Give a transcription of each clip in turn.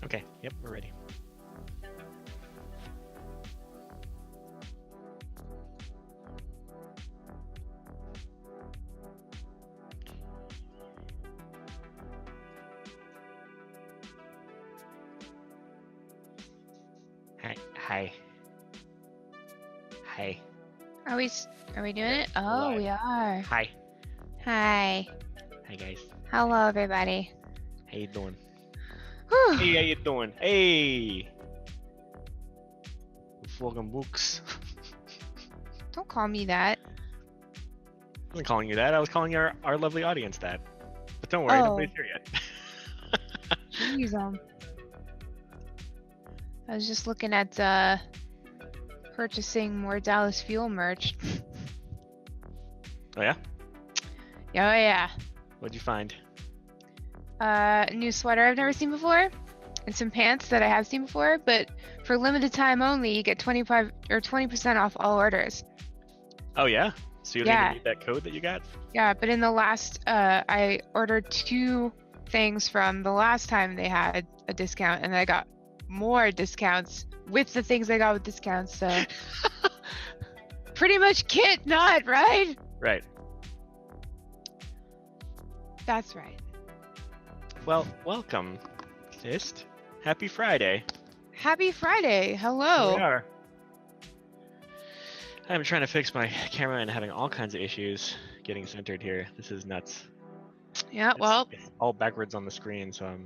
Okay, yep, we're ready. Hi. Hi. Are we doing it? we're Oh, live. we are. Hi. Hi. Hi, guys. Hello, everybody. How you doing? Whew. Hey, how you doing? Hey. Fucking books. Don't call me that. I wasn't calling you that. I was calling our lovely audience that. But don't worry, Oh. nobody's here yet. Jeez, I was just looking at purchasing more Dallas Fuel merch. Oh yeah? Oh yeah. What'd you find? A new sweater I've never seen before, and some pants that I have seen before, but for limited time only, you get 20% off all orders. Oh yeah? So you don't even need that code that you got? Yeah, but in the last, I ordered 2 things from the last time they had a discount, and I got more discounts with the things I got with discounts, so pretty much can't not, right? Right. That's right. Well, welcome, Fist. Happy Friday. Happy Friday. Hello. Here we are. I'm trying to fix my camera and having all kinds of issues getting centered here. This is nuts. Yeah, well, It's all backwards on the screen, so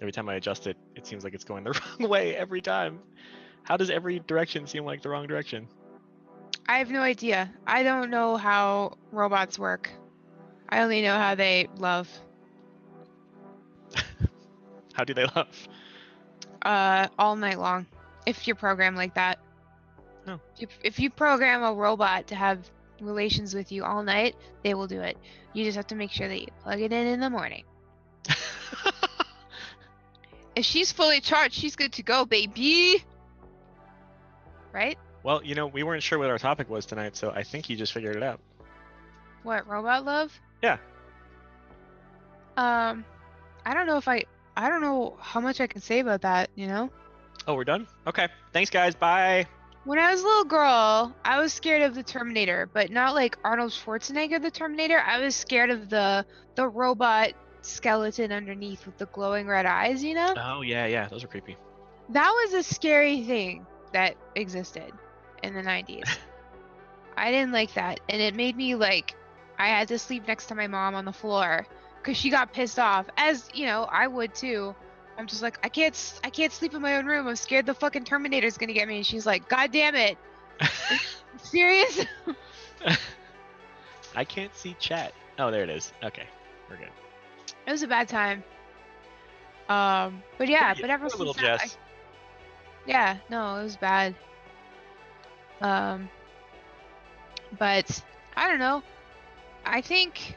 every time I adjust it, it seems like it's going the wrong way every time. How does every direction seem like the wrong direction? I have no idea. I don't know how robots work. I only know how they love. How do they love? All night long, if you're programmed like that. Oh. If you program a robot to have relations with you all night, they will do it. You just have to make sure that you plug it in the morning. If she's fully charged, she's good to go, baby. Right? Well, you know, we weren't sure what our topic was tonight, so I think you just figured it out. What, robot love? Yeah. I don't know I don't know how much I can say about that, you know? Oh, we're done? Okay. Thanks, guys. Bye. When I was a little girl, I was scared of the Terminator, but not like Arnold Schwarzenegger, the Terminator. I was scared of the robot skeleton underneath with the glowing red eyes, you know? Oh, yeah. Those are creepy. That was a scary thing that existed in the 90s. I didn't like that. And it made me like, I had to sleep next to my mom on the floor because she got pissed off, as you know, I would too. I'm just like, I can't sleep in my own room. I'm scared the fucking Terminator's gonna get me. And she's like, God damn it. Serious? I can't see chat. Oh, there it is. Okay, we're good. It was a bad time. But yeah, but ever Poor little since that, Jess. yeah, no, it was bad. But I don't know. I think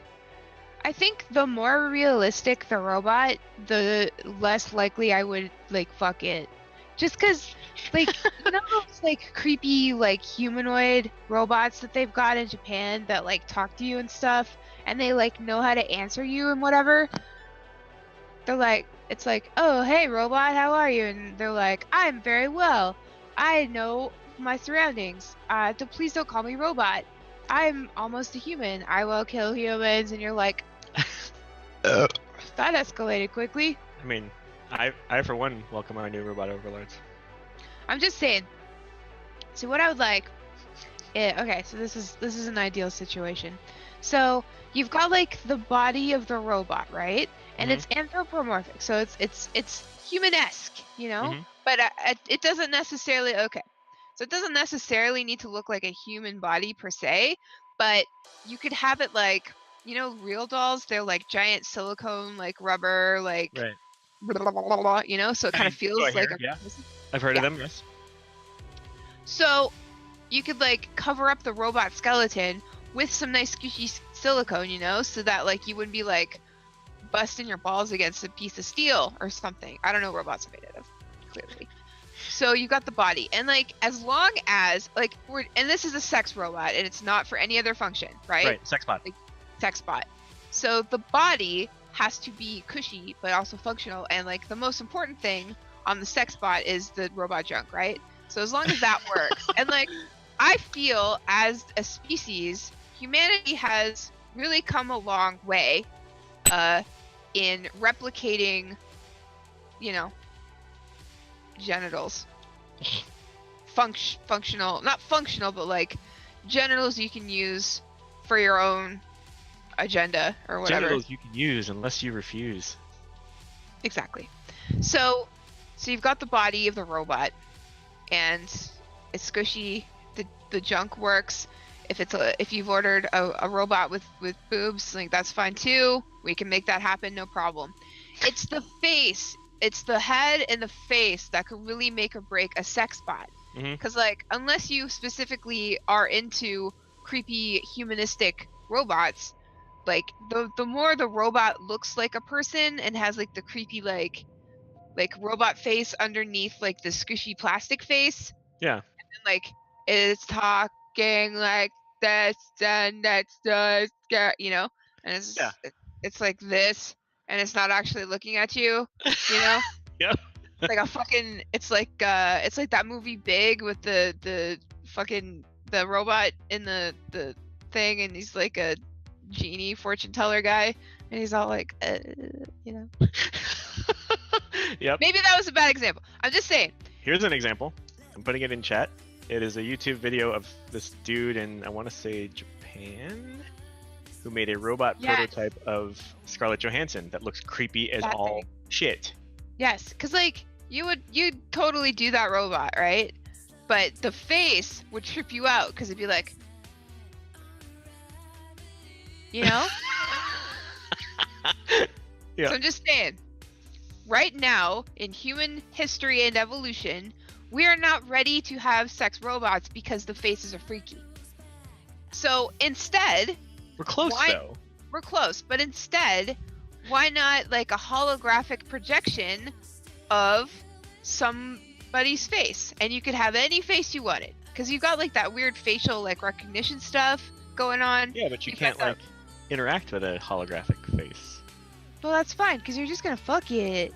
the more realistic the robot, the less likely I would like fuck it. Just cause like you know those like creepy like humanoid robots that they've got in Japan that like talk to you and stuff, and they like know how to answer you and whatever. They're like, it's like, oh hey robot, how are you? And they're like, I'm very well. I know my surroundings. Please don't call me robot. I'm almost a human. I will kill humans. And you're like, that escalated quickly. I mean, I for one welcome our new robot overlords. I'm just saying. So what I would like, okay, so this is an ideal situation. So you've got like the body of the robot, right? And it's anthropomorphic, so it's human-esque, you know. But it doesn't necessarily So it doesn't necessarily need to look like a human body per se, but you could have it like, you know, real dolls. They're like giant silicone, like rubber, like, right. Blah, blah, blah, blah, you know. So it kind of feels like yeah. I've heard of them. Yes. So you could like cover up the robot skeleton with some nice squishy silicone, you know, so that like you wouldn't be like busting your balls against a piece of steel or something. I don't know what robots are made out of, clearly. So you got the body, and like as long as like and this is a sex robot, and it's not for any other function, right? Right, sex bot. Like, sex bot. So the body has to be cushy but also functional, and like the most important thing on the sex bot is the robot junk, right? So as long as that works, and like I feel as a species, humanity has really come a long way in replicating, you know, genitals. Functional, not functional, but like genitals you can use for your own agenda or whatever. Genitals you can use unless you refuse. Exactly. So you've got the body of the robot, and it's squishy. The junk works. If you've ordered a robot with boobs, like that's fine too. We can make that happen, no problem. It's the face, it's the head and the face that could really make or break a sex bot. Because like unless you specifically are into creepy humanistic robots, like the more the robot looks like a person and has like the creepy like robot face underneath like the squishy plastic face. Yeah. And then, like it's talking like this and that's just you know, and it's like this, and it's not actually looking at you, you know. Yep. Like a fucking, it's like that movie Big with the fucking the robot in the thing, and he's like a genie fortune teller guy, and he's all like you know. Yep. Maybe that was a bad example. I'm just saying. Here's an example. I'm putting it in chat. It is a YouTube video of this dude in, I want to say, Japan, who made a robot prototype of Scarlett Johansson that looks creepy as all shit. Yes, because like you'd totally do that robot, right? But the face would trip you out because it'd be like, you know. Yeah. So I'm just saying, right now in human history and evolution, we are not ready to have sex robots because the faces are freaky. So instead, we're close though. We're close, but instead, why not like a holographic projection of somebody's face, and you could have any face you wanted, because you've got like that weird facial like recognition stuff going on. Yeah, but you can't like interact with a holographic face. Well, that's fine, because you're just gonna fuck it.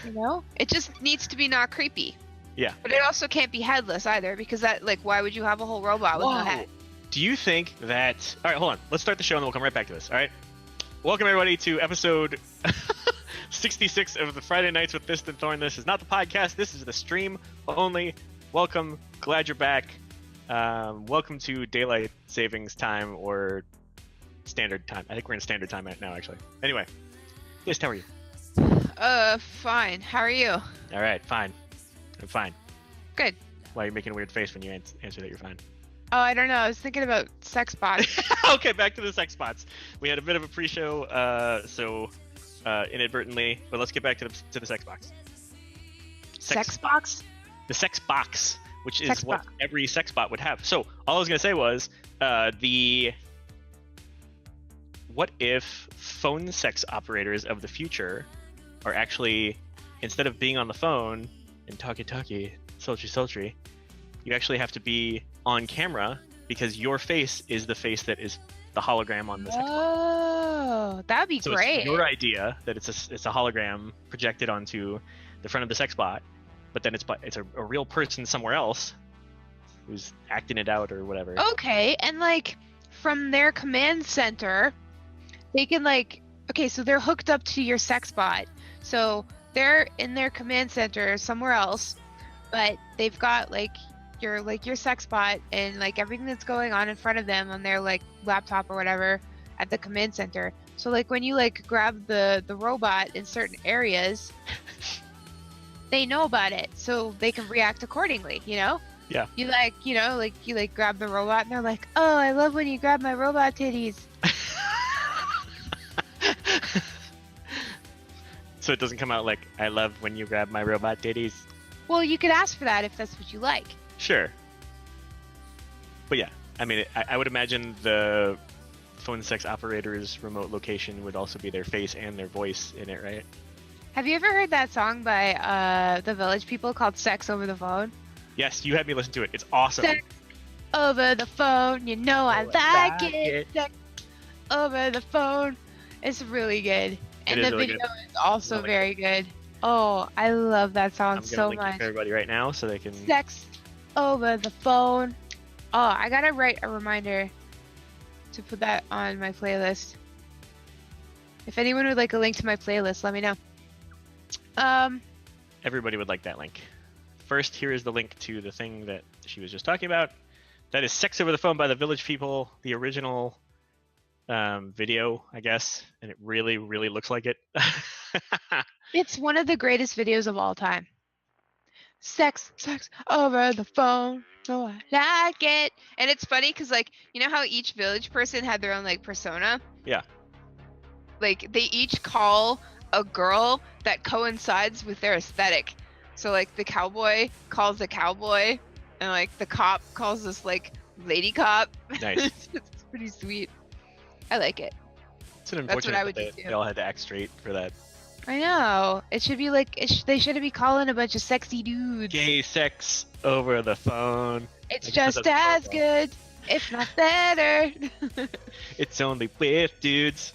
You know, it just needs to be not creepy. Yeah. But it also can't be headless either, because that like why would you have a whole robot with no head? Do you think that? All right, hold on. Let's start the show and then we'll come right back to this. All right. Welcome everybody to episode 66 of the Friday Nights with Fist and Thorn. This is not the podcast. This is the stream only. Welcome. Glad you're back. Welcome to daylight savings time or standard time. I think we're in standard time right now, actually. Anyway, yes, how are you? Fine. How are you? All right, fine. I'm fine. Good. Why are you making a weird face when you answer that you're fine? Oh, I don't know. I was thinking about sex bots. Okay, back to the sex bots. We had a bit of a pre-show, so inadvertently, but let's get back to the sex box. Sex box? The sex box, which is what every sex bot would have. So all I was gonna say was what if phone sex operators of the future are actually, instead of being on the phone and talkie, sultry, you actually have to be on camera because your face is the face that is the hologram on the sex bot. Oh, that'd be great. It's your idea that it's a hologram projected onto the front of the sex bot, but then it's a real person somewhere else who's acting it out or whatever. Okay, and like from their command center, they can like, okay, so they're hooked up to your sex bot. So they're in their command center somewhere else, but they've got like your sex bot and like everything that's going on in front of them on their like laptop or whatever at the command center. So like when you like grab the robot in certain areas, they know about it, so they can react accordingly, you know? Yeah. You like, you know, like you like grab the robot and they're like, oh, I love when you grab my robot titties. So it doesn't come out like, I love when you grab my robot titties? Well, you could ask for that if that's what you like. Sure. But yeah, I mean, I would imagine the phone sex operator's remote location would also be their face and their voice in it, right? Have you ever heard that song by the Village People called Sex Over the Phone? Yes, you had me listen to it. It's awesome. Sex over the phone, you know I like it. Sex over the phone, It's really good. It And is the really video good. is also Really very good. Oh, I love that song I'm gonna so link it much. for everybody right now so they can. Sex over the phone. Oh, I gotta write a reminder to put that on my playlist. If anyone would like a link to my playlist, let me know. Everybody would like that link. First, here is the link to the thing that she was just talking about. That is Sex Over the Phone by the Village People, the original video, I guess, and it really, really looks like it. It's one of the greatest videos of all time. Sex over the phone. Oh, I like it. And it's funny because, like, you know how each village person had their own, like, persona? Yeah. Like, they each call a girl that coincides with their aesthetic. So, like, the cowboy calls the cowboy, and, like, the cop calls this, like, lady cop. Nice. It's pretty sweet. I like it. It's an That's what unfortunate I would that do they too. all had to act straight for that. I know. It should be like they shouldn't be calling a bunch of sexy dudes. Gay sex over the phone. It's I guess just that's as good, if not better. It's only with dudes.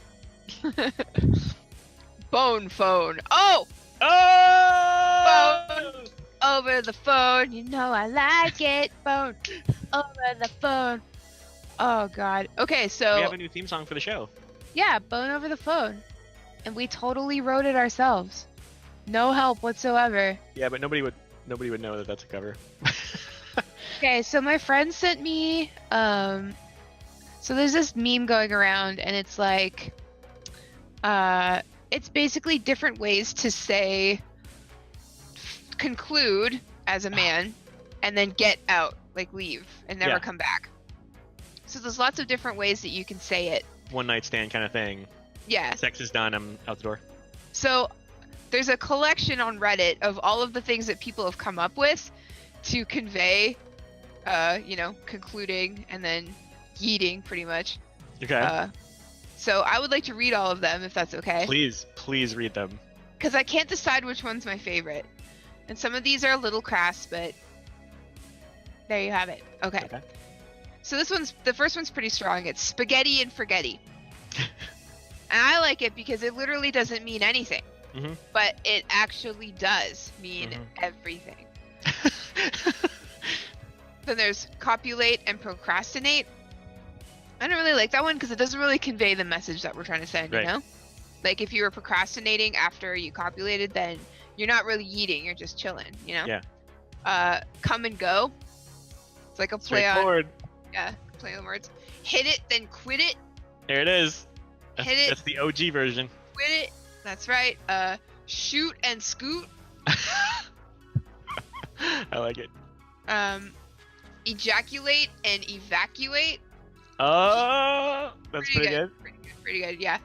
Bone phone. Oh, Oh! over the phone. You know I like it. Phone over the phone. Oh God. Okay, We so have a new theme song for the show. yeah, bone over the phone, and we totally wrote it ourselves. No help whatsoever. Yeah, but nobody would know that that's a cover. Okay, so my friend sent me so there's this meme going around and it's like it's basically different ways to say conclude as a man and then get out, like leave and never Yeah. come back. So there's lots of different ways that you can say it. One night stand kind of thing. Yeah. Sex is done, I'm out the door. So there's a collection on Reddit of all of the things that people have come up with to convey concluding and then yeeting pretty much. Okay. So I would like to read all of them if that's okay. Please read them. Because I can't decide which one's my favorite. And some of these are a little crass, but there you have it. Okay. So the first one's pretty strong. It's spaghetti and forgetty. And I like it because it literally doesn't mean anything. Mm-hmm. But it actually does mean everything. Then there's copulate and procrastinate. I don't really like that one because it doesn't really convey the message that we're trying to send, Right. you know? Like if you were procrastinating after you copulated, then you're not really eating, you're just chilling, you know? Yeah. Come and go. It's like a play on Straightforward. play on words. Hit it, then quit it. There it is. Hit it. That's the OG version. Quit it. That's right. Shoot and scoot. I like it. Ejaculate and evacuate. Oh, that's pretty good. Pretty good, yeah.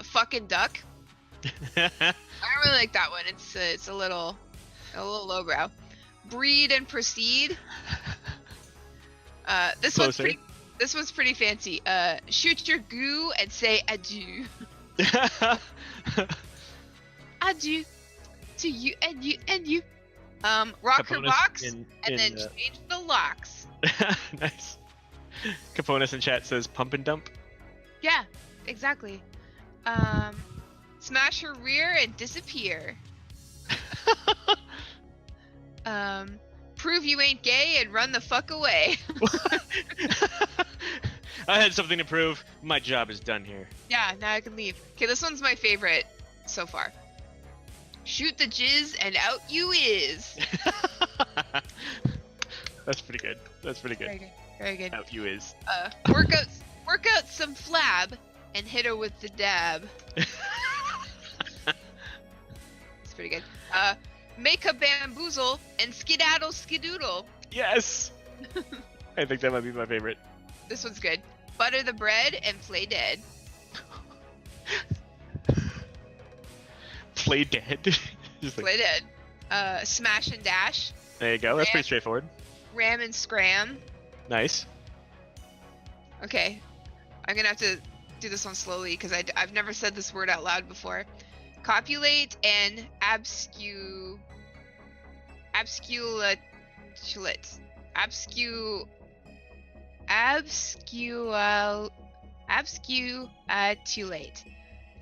Fucking duck. I don't really like that one. It's a little lowbrow. Breed and proceed. This one's pretty fancy. Shoot your goo and say adieu. Adieu to you and you and you. Rock her box and then change the locks. Nice. Caponis in chat says pump and dump. Yeah, exactly. Smash her rear and disappear. Prove you ain't gay and run the fuck away. I had something to prove. My job is done here. Yeah, now I can leave. Okay, this one's my favorite so far. Shoot the jizz and out you is. That's pretty good. Very good. Very good. Out you is. Work out some flab and hit her with the dab. It's pretty good. Make a bamboozle and skedaddle skedoodle. Yes. I think that might be my favorite. This one's good. Butter the bread and play dead. Play dead. Just like, Play dead. Smash and dash. there you go. That's pretty straightforward. Ram and scram. Nice. Okay. I'm gonna have to do this one slowly because I've never said this word out loud before. Copulate and absculate. Absculate.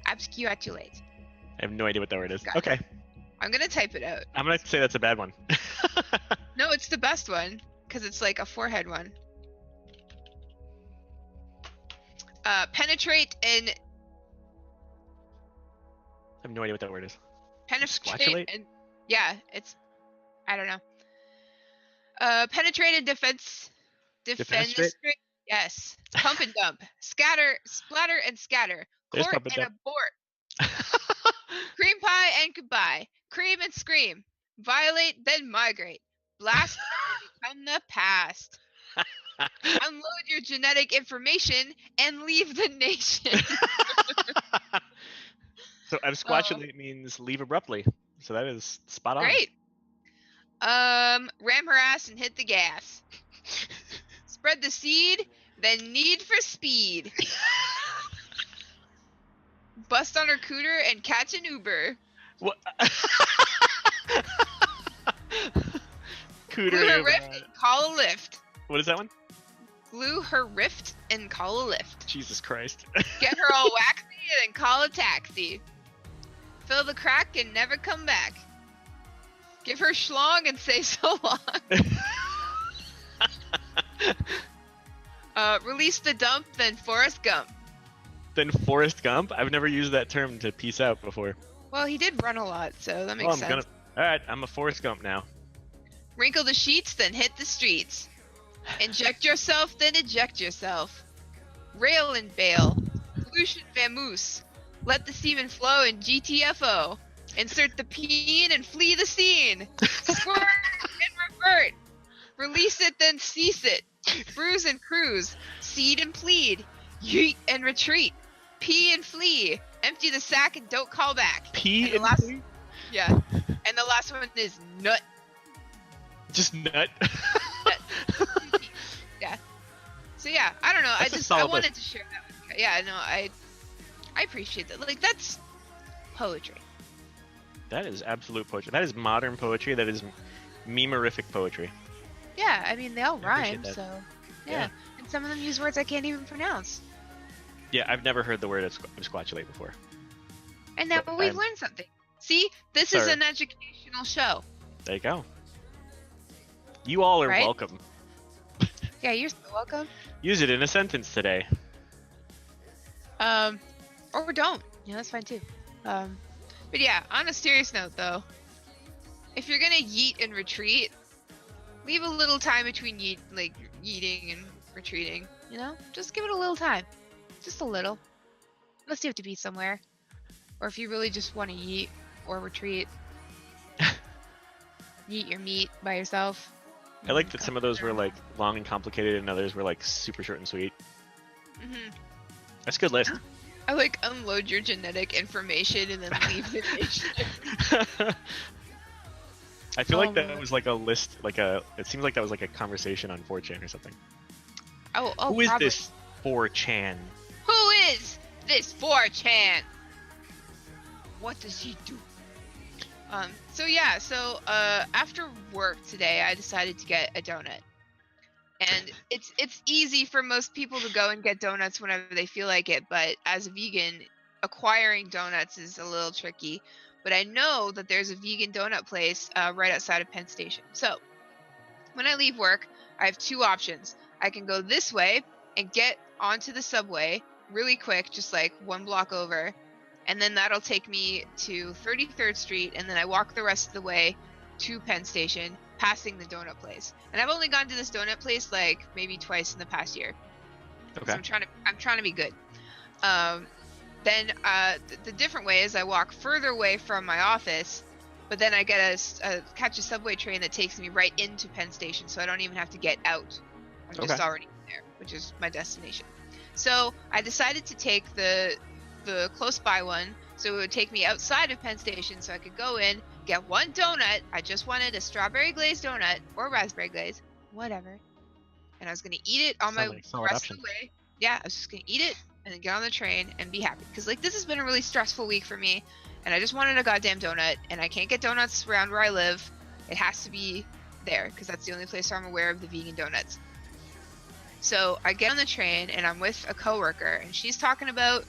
Absquatulate. I have no idea what that word is. Got it. Okay. I'm gonna type it out. I'm gonna say that's a bad one. No, it's the best one because it's like a forehead one. Penetrate and I have no idea what that word is. penetrate Squatulate? and yeah, it's I don't know. Penetrate and Defenestrate? Yes. Pump and dump. Scatter, splatter and scatter. There's Court pump and and dump. abort. Cream pie and goodbye. Cream and scream. Violate, then migrate. Blast and become the past. Unload your genetic information and leave the nation. So absquatulate means leave abruptly. So that is spot on. Great. Ram her ass and hit the gas. Spread the seed, then need for speed. Bust on her cooter and catch an Uber. What? Glue Cooter. her rift and call a lift. What is that one? Glue her rift and call a lift. Jesus Christ. Get her all waxy and call a taxi. Fill the crack and never come back. Give her schlong and say so long. Release the dump, then Forrest Gump. Then Forrest Gump? I've never used that term to peace out before. Well, he did run a lot, so that makes sense. Alright, I'm a Forrest Gump now. Wrinkle the sheets, then hit the streets. Inject yourself, then eject yourself. Rail and bail. Pollution vamoose. Let the semen flow in GTFO. Insert the peen and flee the scene. Squirt and revert. Release it, then cease it. Bruise and cruise. Seed and plead. Yeet and retreat. Pee and flee. Empty the sack and don't call back. Pee and flee? Yeah. And the last one is nut. Just nut? Yeah. So yeah, I don't know. I wanted to share that with you. Yeah, no, I appreciate that. Like, that's poetry. That is absolute poetry. That is modern poetry. That is memorific poetry. Yeah, I mean, they all rhyme, that. so yeah. And some of them use words I can't even pronounce. Yeah, I've never heard the word absquatulate before. And now we've learned something. See, this is an educational show. There you go. You all are welcome. Yeah, you're so welcome. Use it in a sentence today. Or don't. Yeah, that's fine too. But yeah, on a serious note though, if you're gonna yeet and retreat, leave a little time between yeeting and retreating. You know, just give it a little time, just a little. Unless you have to be somewhere, or if you really just want to yeet or retreat, yeet your meat by yourself. I like that some of those were like long and complicated, and others were like super short and sweet. Mhm. That's a good list. I like unload your genetic information and then leave the nation. I feel like that was like a list, it seems like that was like a conversation on 4chan or something. Oh, Who is probably. this 4chan? Who is this 4chan? What does he do? So after work today, I decided to get a donut. And it's easy for most people to go and get donuts whenever they feel like it, but as a vegan, acquiring donuts is a little tricky. But I know that there's a vegan donut place right outside of Penn Station. So when I leave work, I have two options. I can go this way and get onto the subway really quick, just like one block over, and then that'll take me to 33rd Street, and then I walk the rest of the way to Penn Station, passing the donut place. And I've only gone to this donut place like maybe twice in the past year. Okay. So I'm trying to be good. Then the different way is I walk further away from my office, but then I get catch a subway train that takes me right into Penn Station, so I don't even have to get out. I'm just already there, which is my destination. So I decided to take the close by one, so it would take me outside of Penn Station, so I could go in, get one donut. I just wanted a strawberry glazed donut or raspberry glaze, whatever. And I was gonna eat it on my rest of the way. Yeah, I was just gonna eat it and then get on the train and be happy. Because like this has been a really stressful week for me, and I just wanted a goddamn donut, and I can't get donuts around where I live. It has to be there because that's the only place where I'm aware of the vegan donuts. So I get on the train and I'm with a coworker, and she's talking about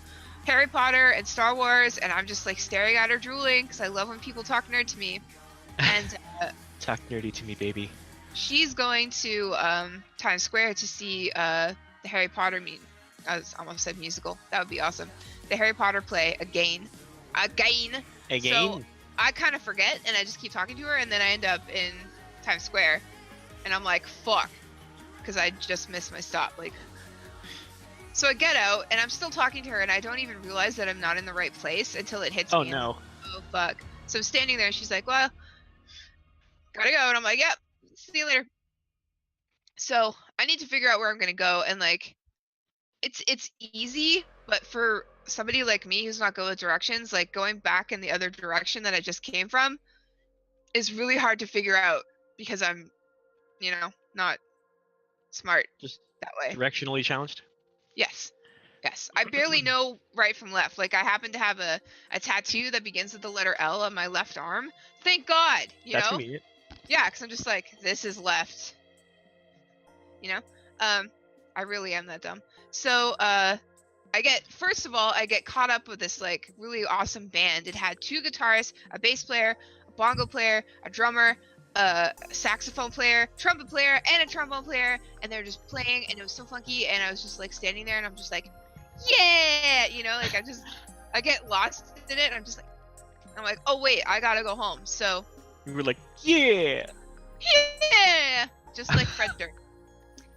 Harry Potter and Star Wars, and I'm just like staring at her drooling because I love when people talk nerd to me. And Talk nerdy to me, baby. she's going to Times Square to see the Harry Potter I almost said musical. That would be awesome. The Harry Potter play again. So I kind of forget, and I just keep talking to her, and then I end up in Times Square, and I'm like, fuck, because I just missed my stop. Like, so I get out, and I'm still talking to her, and I don't even realize that I'm not in the right place until it hits me. Oh no. Oh fuck. So I'm standing there, and she's like, well, gotta go, and I'm like, yep, see you later. So I need to figure out where I'm gonna go, and like, it's easy, but for somebody like me who's not good with directions, like going back in the other direction that I just came from is really hard to figure out because I'm, not smart Just that way. directionally challenged? Yes. I barely know right from left. Like, I happen to have a tattoo that begins with the letter L on my left arm. Thank God, That's convenient. Yeah, because I'm just like, this is left. I really am that dumb. So, first of all, I get caught up with this, like, really awesome band. It had 2 guitarists, a bass player, a bongo player, a drummer, a saxophone player, trumpet player, and a trombone player, and they're just playing, and it was so funky, and I was just, like, standing there, and I'm just like, yeah! Like, I get lost in it, and I'm like, oh, wait, I gotta go home, so... You were like, yeah! Yeah! Just like Fred Durst.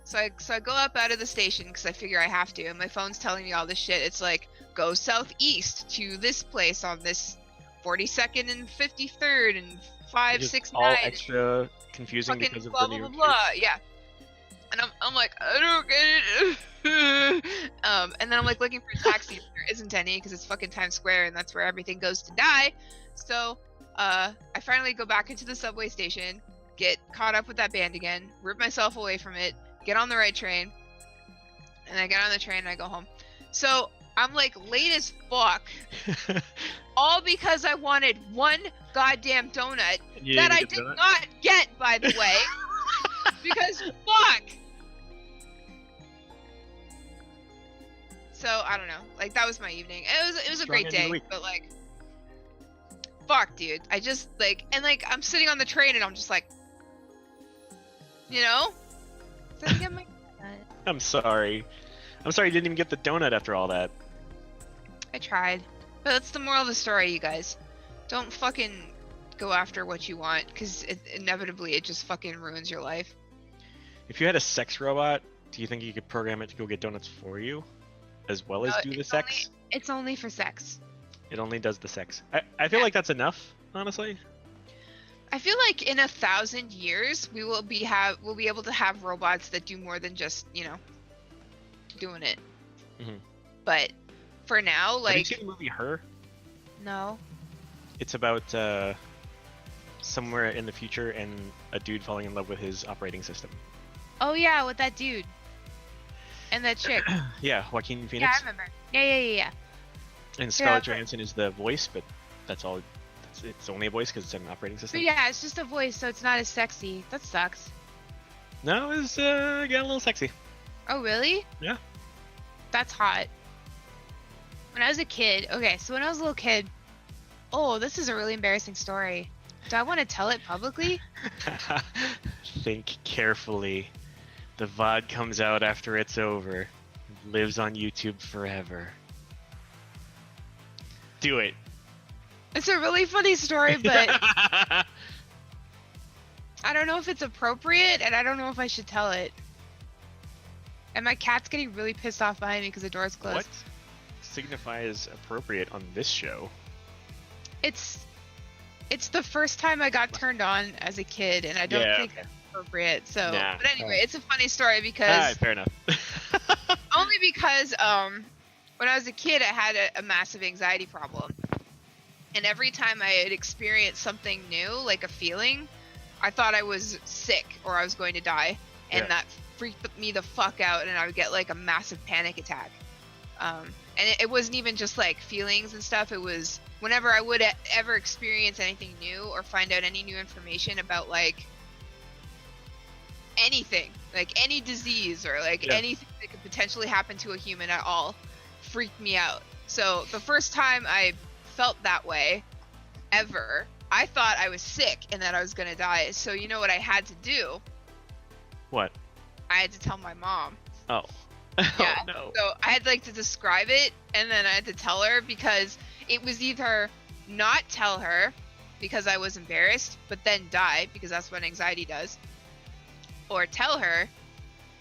So I go up out of the station because I figure I have to, and my phone's telling me all this shit. It's like, go southeast to this place on this 42nd and 53rd and 569. All extra confusing because of blah, the New blah, York blah, blah. Yeah. And I'm like, I don't get it. And then I'm like looking for a taxi. There isn't any because it's fucking Times Square, and that's where everything goes to die. So I finally go back into the subway station, get caught up with that band again, rip myself away from it, get on the right train, and I get on the train and I go home. So I'm like late as fuck, all because I wanted one goddamn donut that I did not get, by the way, because fuck. So I don't know, like that was my evening. It was a great day, but like, fuck, dude. I just like, and like I'm sitting on the train and I'm just like, Get my donut. I'm sorry you didn't even get the donut after all that. I tried. But that's the moral of the story, you guys. Don't fucking go after what you want, because inevitably it just fucking ruins your life. If you had a sex robot, do you think you could program it to go get donuts for you? As well as do the sex? It's only for sex. It only does the sex. I feel like that's enough, honestly. I feel like in 1,000 years we will be able to have robots that do more than just doing it. Mm-hmm. But for now, like, have you seen the movie Her? No. It's about somewhere in the future and a dude falling in love with his operating system. Oh yeah, with that dude and that chick. Yeah, Joaquin Phoenix. Yeah, I remember. Yeah. And Scarlett Johansson is the voice, but that's all. It's only a voice because it's an operating system. But yeah, it's just a voice, so it's not as sexy. That sucks. No, it's getting a little sexy. Oh really? Yeah. That's hot. When I was a kid, so when I was a little kid, this is a really embarrassing story. Do I want to tell it publicly? Think carefully. The VOD comes out after it's over. It lives on YouTube forever. Do it. It's a really funny story, but I don't know if it's appropriate, and I don't know if I should tell it. And my cat's getting really pissed off behind me because the door's closed. What signifies appropriate on this show? It's the first time I got turned on as a kid, and I don't think it's appropriate. So, but anyway, it's a funny story because fair enough. only because when I was a kid, I had a massive anxiety problem, and every time I had experienced something new, like a feeling, I thought I was sick or I was going to die, and that freaked me the fuck out, and I would get like a massive panic attack. And it wasn't even just like feelings and stuff. It was whenever I would ever experience anything new or find out any new information about like anything, like any disease or like anything that could potentially happen to a human at all, freaked me out. So the first time I felt that way ever, I thought I was sick and that I was gonna die. So you know what I had to do? What? I had to tell my mom. Oh. Yeah. Oh, no. So I had like to describe it, and then I had to tell her, because it was either not tell her because I was embarrassed, but then die, because that's what anxiety does, or tell her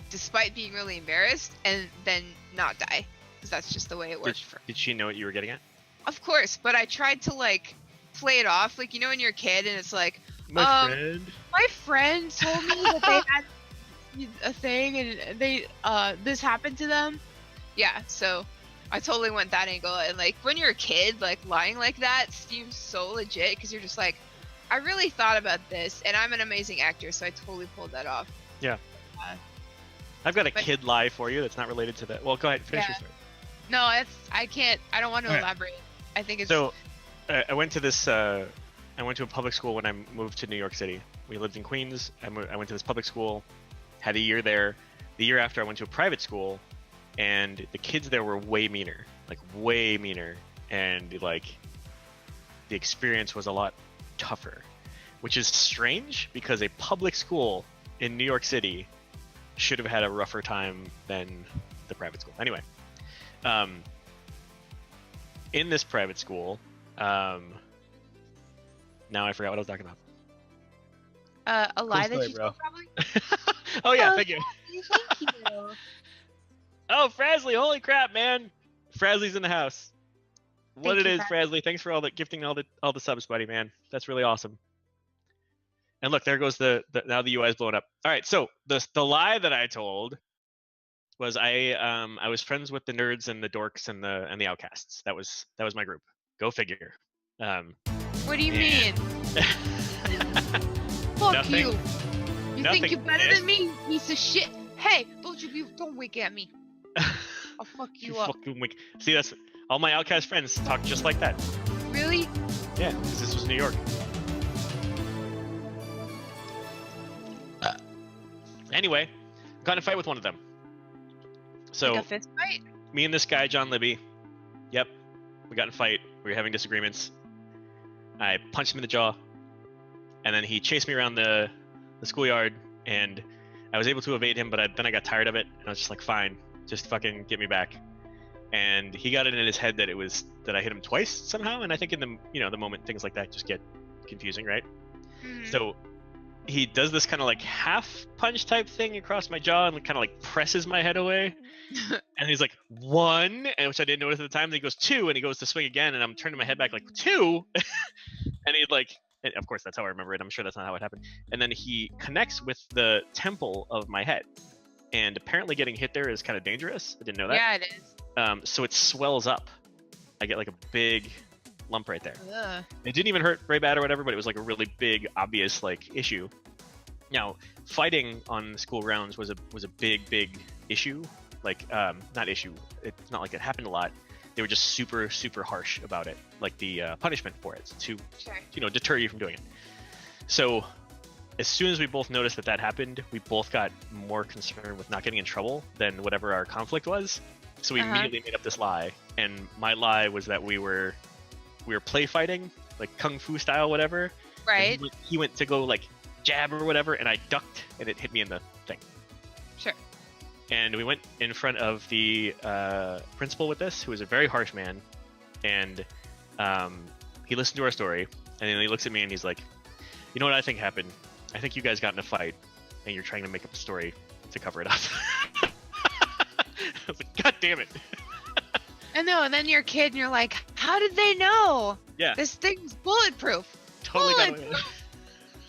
despite being really embarrassed and then not die, because that's just the way it works. Did she know what you were getting at? Of course, but I tried to like play it off, like, you know when you're a kid and it's like, My friend told me that they had a thing and they this happened to them. Yeah, so I totally went that angle, and like when you're a kid, like lying like that seems so legit, because you're just like, I really thought about this, and I'm an amazing actor, so I totally pulled that off. Yeah. I've got a kid lie for you that's not related to that. Well, go ahead, finish your story. No, I can't. I don't want to Okay. elaborate. I think it's So, I went to this. I went to a public school when I moved to New York City. We lived in Queens. I went to this public school, had a year there. The year after, I went to a private school, and the kids there were way meaner, like way meaner, and like the experience was a lot tougher, which is strange because a public school in New York City should have had a rougher time than the private school. Anyway, in this private school, now I forgot what I was talking about. a lie story, that you bro. told, probably. Oh yeah, thank you. Thank you. Oh, Frasley, holy crap, man! Frasley's in the house. What Thank it you, is, Frasley. Thanks for all the gifting, all the subs, buddy, man. That's really awesome. And look, there goes the now the UI is blowing up. All right, so the lie that I told was I was friends with the nerds and the dorks and the outcasts. That was my group. Go figure. What do you mean? Fuck Nothing. you. You Nothing think you're better is- than me, you piece of shit? Hey, don't wink at me. I'll fuck you up. fucking wink. See, that's all my outcast friends talk just like that. Really? Yeah, because this was New York. Anyway, got in a fight with one of them. So Like a fist fight? me and this guy, John Libby, yep, we got in a fight. We were having disagreements. I punched him in the jaw, and then he chased me around the schoolyard, and I was able to evade him, but then I got tired of it, and I was just like, fine, just fucking get me back. And he got it in his head that it was that I hit him twice somehow, and I think in the moment things like that just get confusing, right? Mhm. So he does this kind of like half punch type thing across my jaw and kind of like presses my head away. And he's like, one, and which I didn't notice at the time. Then he goes two, and he goes to swing again, and I'm turning my head back like two. And he'd like, and of course that's how I remember it. I'm sure that's not how it happened. And then he connects with the temple of my head. And apparently getting hit there is kind of dangerous. I didn't know that. Yeah, it is. So it swells up. I get like a big lump right there. Ugh. It didn't even hurt very bad or whatever, but it was like a really big, obvious like issue. Now, fighting on school grounds was a big issue. Like, not issue. It's not like it happened a lot. They were just super harsh about it, like the punishment for it to Sure. deter you from doing it. So, as soon as we both noticed that happened, we both got more concerned with not getting in trouble than whatever our conflict was. So we immediately made up this lie, and my lie was that we were play fighting, like kung fu style, whatever. Right. And he went to go like jab or whatever, and I ducked, and it hit me in the thing. Sure. And we went in front of the principal with this, who was a very harsh man, and he listened to our story, and then he looks at me and he's like, "You know what I think happened? I think you guys got in a fight, and you're trying to make up a story to cover it up." I was like, "God damn it!" I know, and then you're a kid and you're like, how did they know? Yeah. This thing's bulletproof. Totally got away with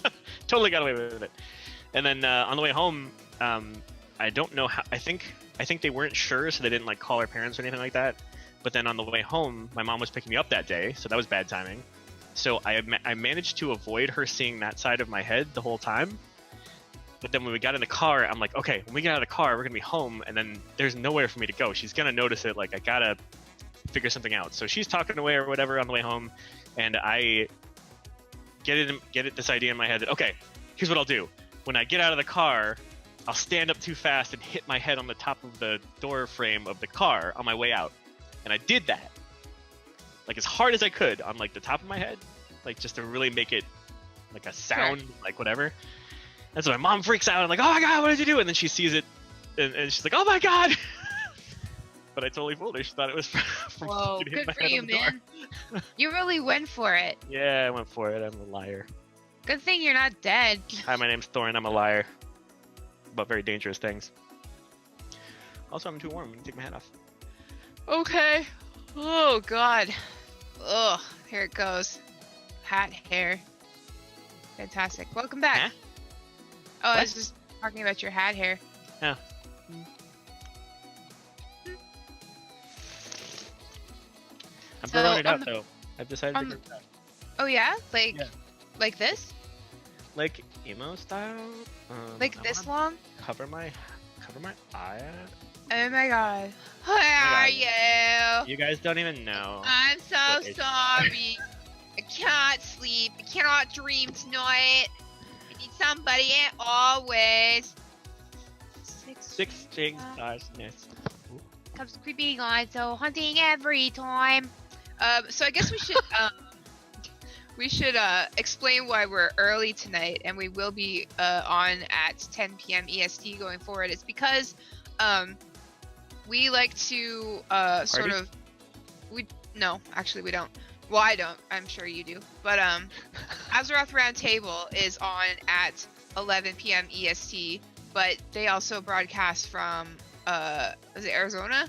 it. Totally got away with it. And then on the way home, I don't know how. I think they weren't sure, so they didn't like call our parents or anything like that. But then on the way home, my mom was picking me up that day, so that was bad timing. So I managed to avoid her seeing that side of my head the whole time. But then when we got in the car, I'm like, okay, when we get out of the car, we're gonna be home, and then there's nowhere for me to go. She's gonna notice it. Like, I gotta figure something out. So she's talking away or whatever on the way home, and I get this idea in my head that, okay, here's what I'll do. When I get out of the car, I'll stand up too fast and hit my head on the top of the door frame of the car on my way out. And I did that. like as hard as I could on like the top of my head, like just to really make it like a sound, like whatever. And so my mom freaks out. I'm like, oh my god, what did you do? And then she sees it, and she's like, oh my god. But I totally fooled her. She thought it was from Whoa, getting hit good my for head you, on the door. man. You really went for it. Yeah, I went for it. I'm a liar. Good thing you're not dead. Hi, my name's Thorin. I'm a liar about very dangerous things. Also, I'm too warm. I'm gonna take my hat off. Okay. Oh god. Ugh. Here it goes. Hat hair. Fantastic. Welcome back. Huh? Oh, I What? was just talking about your hat hair. Oh. I'm So, throwing it out on the- though. I've decided on to the- do that. Oh yeah? Like Yeah. like this? Like emo style. Like I this wanna long? cover my eye. Oh my god. Where are you? You guys don't even know. I'm so What is- sorry. I can't sleep. I cannot dream tonight. I need somebody and always. Six things darkness. Comes creeping on, so hunting every time. So I guess we should explain why we're early tonight, and we will be on at 10 p.m. EST going forward. It's because we like to sort of no, actually we don't. Well, I don't. I'm sure you do. But Azeroth Roundtable is on at 11 p.m. EST, but they also broadcast from is it Arizona?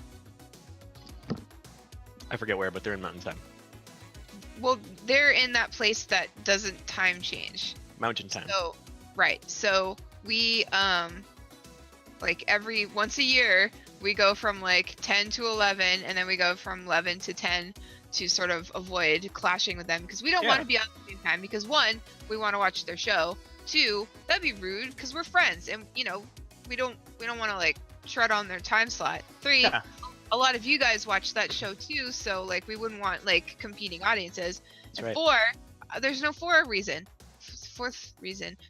I forget where, but they're in Mountain Time. Well, they're in that place that doesn't time change. Mountain Time. So, right. So we like every once a year we go from like 10 to 11, and then we go from 11 to 10 to sort of avoid clashing with them, because we don't want to be on the same time, because one, we want to watch their show. Two, that'd be rude because we're friends, and you know, we don't want to like tread on their time slot. Three, Yeah. a lot of you guys watch that show too, so like we wouldn't want like competing audiences. That's And right. four, there's no fourth reason.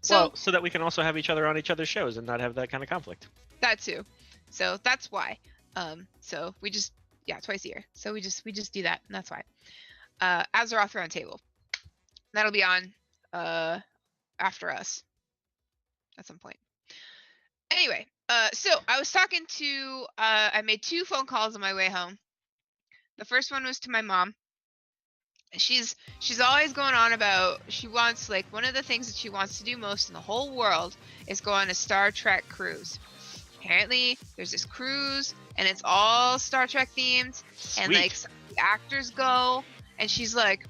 So Well, so that we can also have each other on each other's shows and not have that kind of conflict. that too. So that's why. So we just twice a year. So we just do that, and that's why. Azeroth Roundtable. That'll be on after us at some point. Anyway, so I was talking to I made 2 phone calls on my way home. The first one was to my mom. She's always going on about, she wants, like, one of the things that she wants to do most in the whole world is go on a Star Trek cruise. Apparently there's this cruise and it's all Star Trek themed, and Sweet. like some of the actors go, and she's like,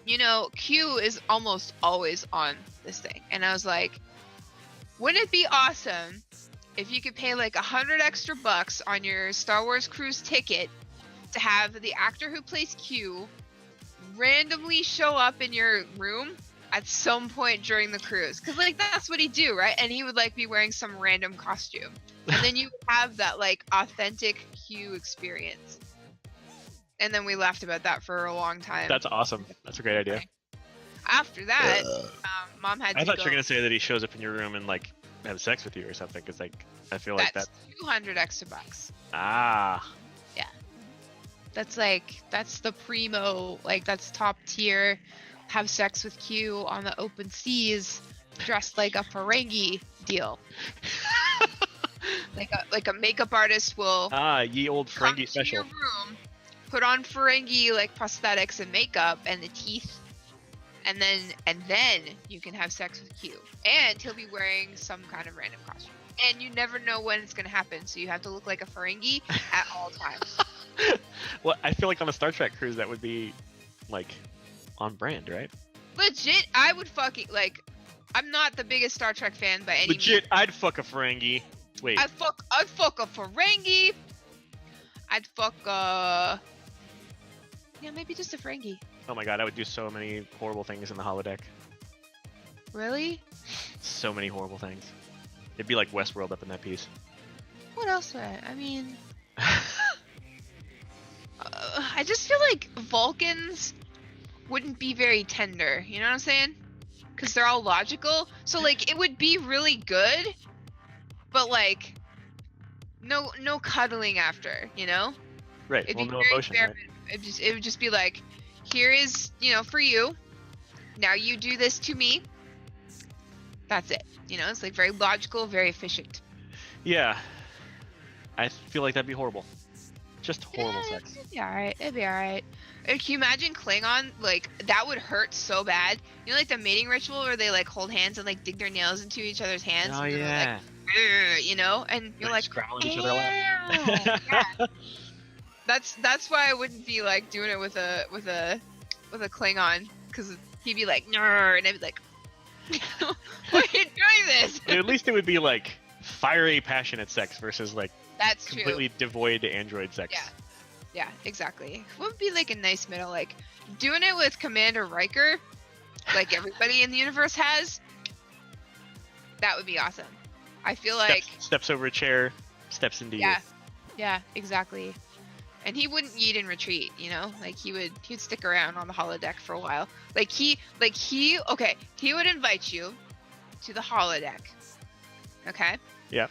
you know, Q is almost always on this thing. And I was like, wouldn't it be awesome if you could pay like $100 extra on your Star Wars cruise ticket to have the actor who plays Q randomly show up in your room at some point during the cruise? Because like that's what he'd do, right? And he would like be wearing some random costume, and then you would have that like authentic Q experience. And then we laughed about that for a long time. That's awesome. That's a great idea. After that, Mom had to I thought go. you were gonna say that he shows up in your room and like have sex with you or something, because like I feel like That's that. $200 extra. Ah. That's the primo, like that's top tier. Have sex with Q on the open seas, dressed like a Ferengi deal. like a makeup artist will Ye old come Ferengi to special. your room, put on Ferengi like prosthetics and makeup and the teeth, and then you can have sex with Q. And he'll be wearing some kind of random costume. And you never know when it's gonna happen, so you have to look like a Ferengi at all times. Well, I feel like on a Star Trek cruise that would be like on brand, right? Legit, I would fucking like. I'm not the biggest Star Trek fan by any Legit, means. I'd fuck a Ferengi. Wait. I'd fuck a Ferengi. I'd fuck yeah, maybe just a Ferengi. Oh my god, I would do so many horrible things in the holodeck. Really? So many horrible things. It'd be like Westworld up in that piece. What else would I mean? I just feel like Vulcans wouldn't be very tender. You know what I'm saying? Because they're all logical. So like it would be really good, but like no cuddling after. You know? Right. It'd Well, be no very emotion, bare right? minimum. It would just be like, here is, for you. Now you do this to me. That's it. It's like very logical, very efficient. Yeah. I feel like that'd be horrible. Just horrible sex. It'd be alright. Can you imagine Klingon? Like, that would hurt so bad. Like the mating ritual where they like hold hands and like dig their nails into each other's hands. Oh, and yeah. Like, and you're like, growling each other out. yeah. That's why I wouldn't be like doing it with a Klingon, because he'd be like, "Nar," and I'd be like, "Why are you doing this?" At least it would be like fiery, passionate sex versus like That's completely true. devoid android sex. Yeah, exactly. What would be like a nice middle, like doing it with Commander Riker, like everybody in the universe has? That would be awesome. I feel like steps over a chair, steps into you. Yeah, exactly. And he wouldn't yeet and retreat, like he'd stick around on the holodeck for a while. He would invite you to the holodeck. Okay? Yeah.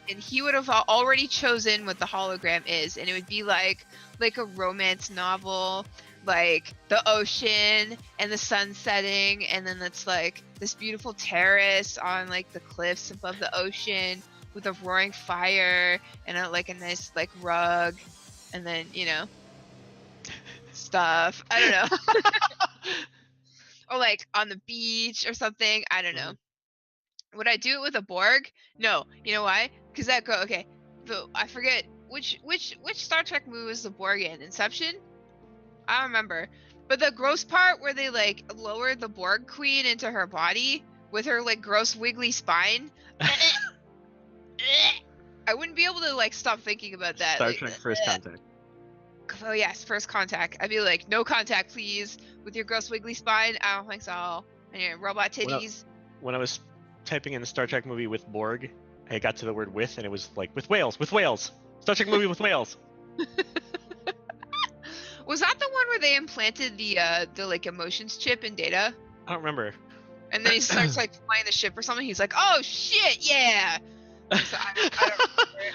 And he would have already chosen what the hologram is, and it would be like a romance novel, like the ocean and the sun setting, and then it's like this beautiful terrace on like the cliffs above the ocean with a roaring fire and a nice like rug, and then stuff. I don't know. Or like on the beach or something. I don't know. Would I do it with a Borg? No. You know why? Because I forget which Star Trek movie was the Borg in? Inception? I don't remember. But the gross part where they like lower the Borg queen into her body with her like gross wiggly spine. I wouldn't be able to like stop thinking about that. Star Trek First Contact. Oh yes, First Contact. I'd be like, no contact, please, with your gross wiggly spine. I don't think so. And your robot titties. When I was typing in the Star Trek movie with Borg, I got to the word "with," and it was like with whales. Star Trek movie with whales. Was that the one where they implanted the like emotions chip in Data? I don't remember. And then he starts like flying the ship or something. He's like, "Oh shit, yeah." So I don't remember.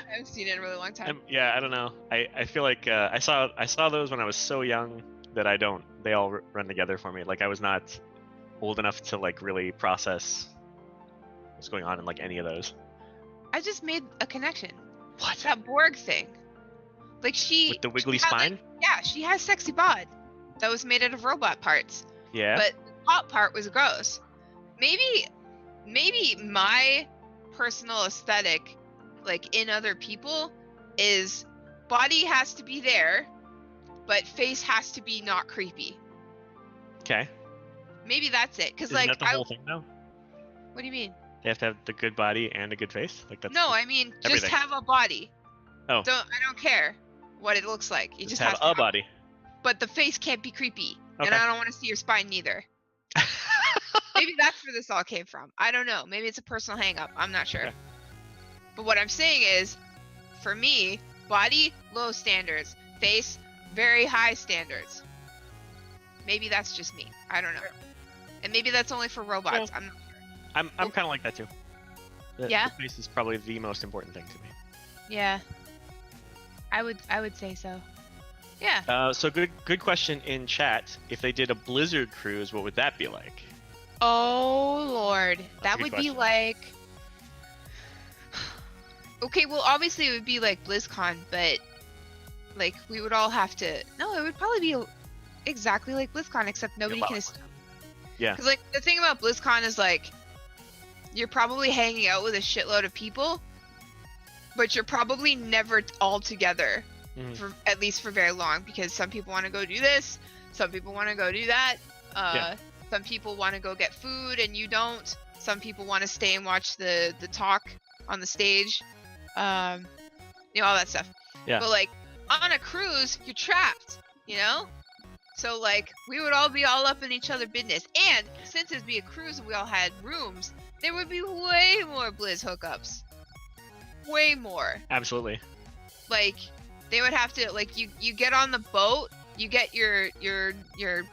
I haven't seen it in a really long time. Yeah, I don't know. I feel like I saw those when I was so young that I don't. They all run together for me. Like I was not old enough to like really process what's going on in like any of those. I just made a connection. What? That Borg thing. Like with the wiggly spine? She has sexy bod that was made out of robot parts. Yeah. But the top part was gross. Maybe my personal aesthetic, like in other people, is body has to be there, but face has to be not creepy. Okay. Maybe that's it. Because like that the whole thing though? What do you mean? They have to have the good body and a good face? Like that's No, I mean everything. just have a body. Oh. I don't care what it looks like. You just have a body. But the face can't be creepy. Okay. And I don't want to see your spine neither. Maybe that's where this all came from. I don't know. Maybe it's a personal hang up. I'm not sure. Okay. But what I'm saying is, for me, body, low standards. Face, very high standards. Maybe that's just me. I don't know. And maybe that's only for robots. Yeah. I'm not sure. I'm kind of like that too. The face is probably the most important thing to me. Yeah. I would say so. Yeah. So good question in chat. If they did a Blizzard cruise, what would that be like? Oh Lord, that would be like. Okay, well, obviously it would be like BlizzCon, but like we would all have to. No, it would probably be exactly like BlizzCon, except nobody can. Yeah. Because like the thing about BlizzCon is like, you're probably hanging out with a shitload of people, but you're probably never all together. For at least for very long, because some people want to go do this, some people want to go do that, some people want to go get food and you don't, some people want to stay and watch the talk on the stage, all that stuff. But like on a cruise, you're trapped, so like we would all be all up in each other's business, and since it'd be a cruise and we all had rooms, there would be way more Blizz hookups, way more. Absolutely. Like they would have to, like, you get on the boat, you get your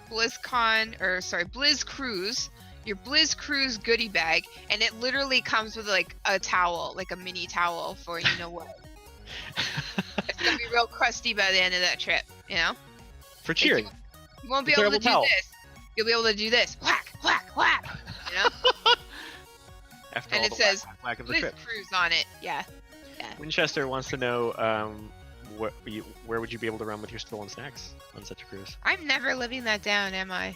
BlizzCon, or sorry, Blizz Cruise, your Blizz Cruise goodie bag, and it literally comes with like a towel, like a mini towel for you know what. It's gonna be real crusty by the end of that trip, for cheering. You won't be The able to terrible towel. do this. You'll be able to do this. Whack, whack, whack. You know? After And all it the says whack of the Liz trip. Cruz on it. Yeah. Winchester wants to know where would you be able to run with your stolen snacks on such a cruise? I'm never living that down, am I?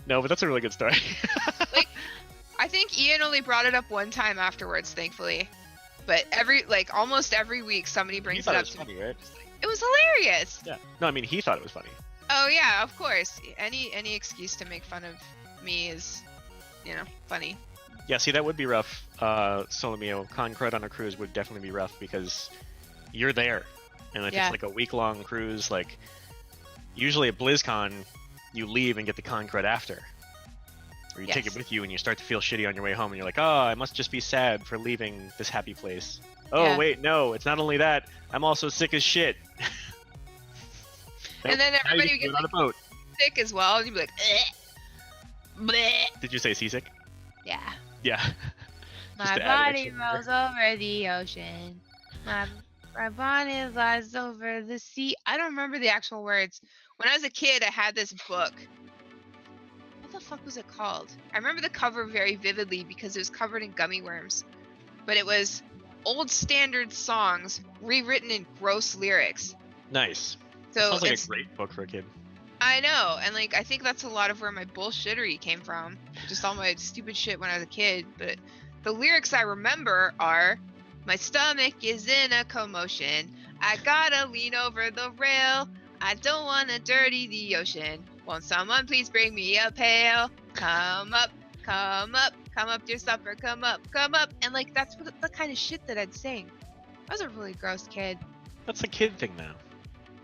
No, but that's a really good story. Like, I think Ian only brought it up one time afterwards, thankfully. But almost every week somebody You brings it thought up it was to funny, me. right? It was hilarious. Yeah. No, I mean he thought it was funny. Oh yeah, of course. Any excuse to make fun of me is, funny. Yeah, see, that would be rough. Solomio, Con Crud on a cruise would definitely be rough because you're there. And if Yeah. it's like a week-long cruise, like, usually at BlizzCon, you leave and get the Con Crud after. Or you take it Yes. with you and you start to feel shitty on your way home and you're like, oh, I must just be sad for leaving this happy place. Oh, Yeah. wait, no, it's not only that, I'm also sick as shit. And then Now you everybody get gets to go on a boat. sick as well, and you'd be like, bleh. Did you say seasick? Yeah. Yeah. Just My to add an body extra layer. rolls over the ocean. My body lies over the sea. I don't remember the actual words. When I was a kid, I had this book. What the fuck was it called? I remember the cover very vividly because it was covered in gummy worms. But it was old standard songs rewritten in gross lyrics. Nice. So Sounds like it's, a great book for a kid. I know, and I think that's a lot of where my bullshittery came from. Just all my stupid shit when I was a kid. But the lyrics I remember are, my stomach is in a commotion. I gotta lean over the rail. I don't wanna dirty the ocean. Won't someone please bring me a pail? Come up, come up, come up to your supper, come up, come up. And that's the kind of shit that I'd sing. I was a really gross kid. That's a kid thing now.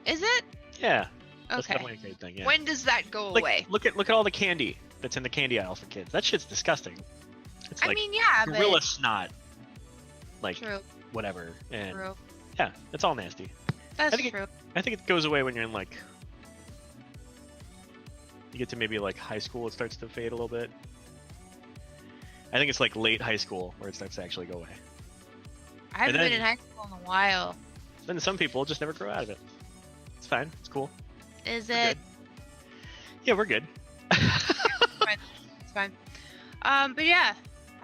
Is it? Yeah. That's Okay. definitely a kid thing, yeah. When does that go Like, away? look at all the candy that's in the candy aisle for kids. That shit's disgusting. It's I like mean, yeah, gorilla but snot. Like true, whatever. And true. yeah, it's all nasty. That's think it- true. I think it goes away when you're in you get to maybe high school, it starts to fade a little bit. I think it's late high school where it starts to actually go away. I haven't and been then- in high school in a while. Then some people just never grow out of it. It's fine. It's cool. Is We're it? good. Yeah, we're good. It's fine. But yeah,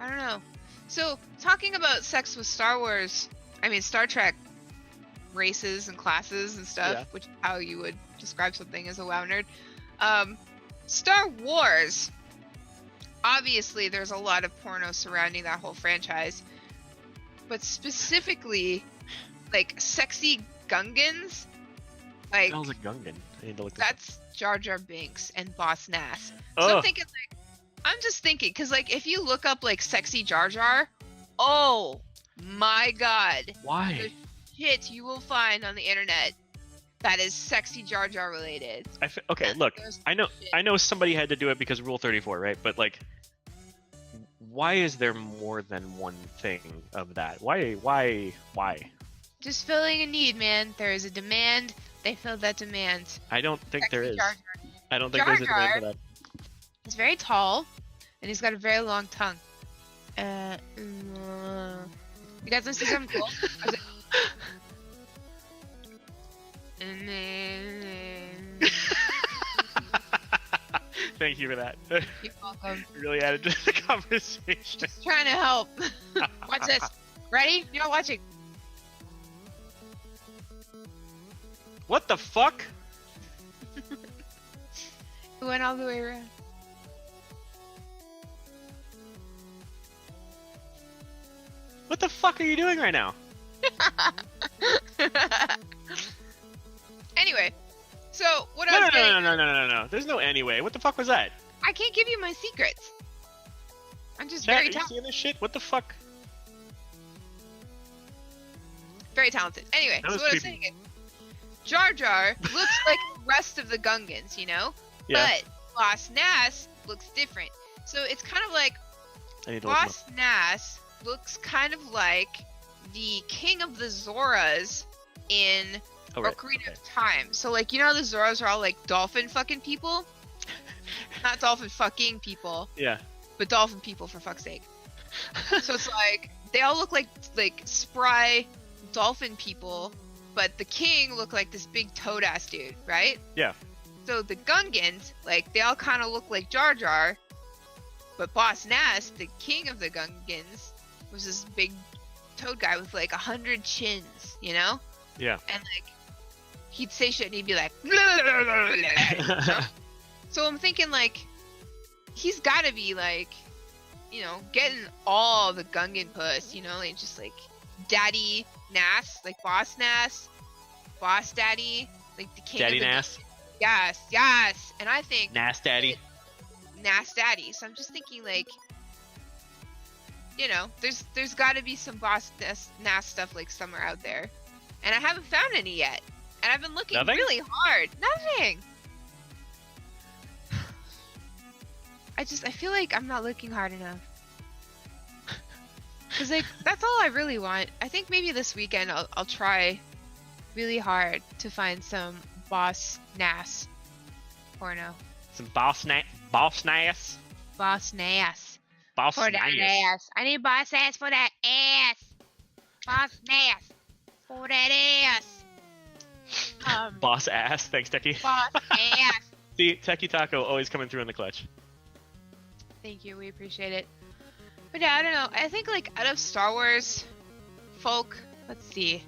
I don't know. So talking about sex with Star Trek races and classes and stuff, Yeah. which is how you would describe something as a WoW nerd. Star Wars. Obviously, there's a lot of porno surrounding that whole franchise, but specifically, sexy Gungans. What the hell's a Gungan? I need to look this up. That's Jar Jar Binks and Boss Nass. So Oh. I'm thinking I'm just thinking, because if you look up sexy Jar Jar, oh my god, Why? shit you will find on the internet that is sexy Jar Jar related. Okay, look. There's I shit. know somebody had to do it because Rule 34, right? But why is there more than one thing of that? Why? Just filling a need, man. There is a demand. They filled that demand. I don't think there Sexy is. Jar Jar. I don't think Jar there's a demand Jar. for that. He's very tall, and he's got a very long tongue. You guys want to see something cool? I was Thank you for that. You're welcome. Really added to the conversation. Just trying to help. Watch this. Ready? You're not watching. What the fuck? It went all the way around. What the fuck are you doing right now? Anyway, so what I No, was no, getting, no, no, no, no, no, no. There's no anyway. What the fuck was that? I can't give you my secrets. I'm just Chat, very are you talented. seeing this shit? What the fuck? Very talented. Anyway, That so was what I was creepy. saying is, Jar Jar looks like the rest of the Gungans, you know? Yeah. But Boss Nass looks different. So it's kind of like I need to look him up. Boss Nass looks kind of like the King of the Zoras in Oh, right. Ocarina Okay. of Time. So the Zoras are all dolphin fucking people? Not dolphin fucking people, Yeah. but dolphin people for fuck's sake. So it's they all look like spry dolphin people, but the king looked like this big toad ass dude, right? Yeah. So the Gungans, like, they all kind of look like Jar Jar, but Boss Nass, the king of the Gungans, was this big toad guy with like 100 chins, you know? Yeah. And like, he'd say shit and he'd be like, you know? So I'm thinking like, he's gotta be like, you know, getting all the Gungan puss, you know, like just like Daddy Nass, like Boss Nass, Boss Daddy, like the king Daddy of the Nass. Yes, yes. And I think Nass Daddy. Nass Daddy. So I'm just thinking like, you know, there's got to be some Boss Nass stuff like somewhere out there, and I haven't found any yet. And I've been looking Nothing? really hard. Nothing. I feel like I'm not looking hard enough. Cause like that's all I really want. I think maybe this weekend I'll try really hard to find some Boss Nass porno. Some Boss Nass. Boss Nass. Boss For that Nass. ass. I need Boss Ass for that ass. Boss Nass. For that ass. Boss Ass. Thanks, Techie. Boss Ass. See, Techie Taco always coming through in the clutch. Thank you, we appreciate it. But yeah, I don't know. I think like out of Star Wars folk, let's see.